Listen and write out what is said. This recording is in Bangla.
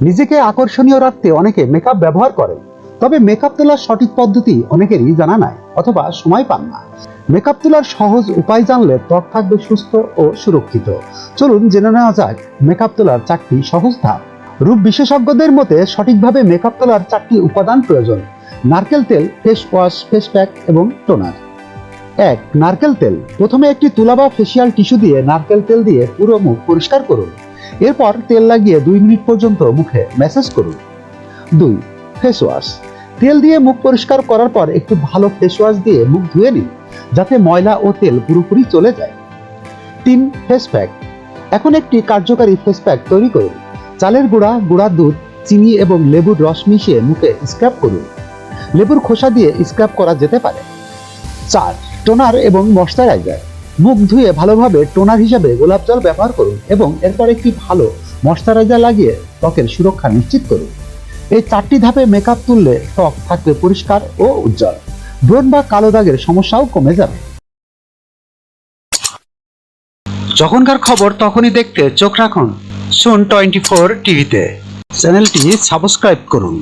নিজেকে আকর্ষণীয় রাখতে অনেকে মেকআপ ব্যবহার করেন, তবে মেকআপ তোলার সঠিক পদ্ধতি অনেকেরই জানা নাই অথবা সময় পান না। মেকআপ তোলার সহজ উপায় জানলে ত্বক থাকবে সুস্থ ও সুরক্ষিত। চলুন জেনে নেওয়া যাক মেকআপ তোলার 4টি সহজ ধাপ। রূপ বিশেষজ্ঞদের মতে সঠিকভাবে মেকআপ তোলার 4টি উপাদান প্রয়োজন: নারকেল তেল, ফেস ওয়াশ, ফেস প্যাক এবং টোনার। 1. নারকেল তেল। প্রথমে একটি তুলা বা ফেসিয়াল টিস্যু দিয়ে নারকেল তেল দিয়ে পুরো মুখ পরিষ্কার করুন। এরপর তেল লাগিয়ে 2 মিনিট পর্যন্ত মুখে ম্যাসাজ করুন। 2. Face wash. তেল দিয়ে মুখ পরিষ্কার করার পর একটু ভালো ফেস ওয়াশ দিয়ে মুখ ধুয়ে নিন, যাতে ময়লা ও তেল পুরোপুরি চলে যায়। 3. Face pack. এখন একটি কার্যকারী ফেস প্যাক তৈরি করুন। চালের গুঁড়া, গুঁড়া দুধ, চিনি এবং লেবুর রস মিশিয়ে মুখে স্ক্রাব করুন। লেবুর খোসা দিয়ে স্ক্রাব করা যেতে পারে। 4. টোনার এবং ময়শ্চারাইজার। মুখ ধুয়ে ভালোভাবে টোনার হিসেবে গোলাপ জল ব্যবহার করুন এবং এরপর একটি ভালো ময়শ্চারাইজার লাগিয়ে ত্বকের সুরক্ষা নিশ্চিত করুন। এই 4টি ধাপে মেকআপ তুললে ত্বক থাকবে পরিষ্কার ও উজ্জ্বল। ব্রণ বা কালো দাগের সমস্যাও কমে যাবে। যখনকার খবর তখনই দেখতে চোখ রাখুন সুন 24 টিভিতে। চ্যানেলটি সাবস্ক্রাইব করুন।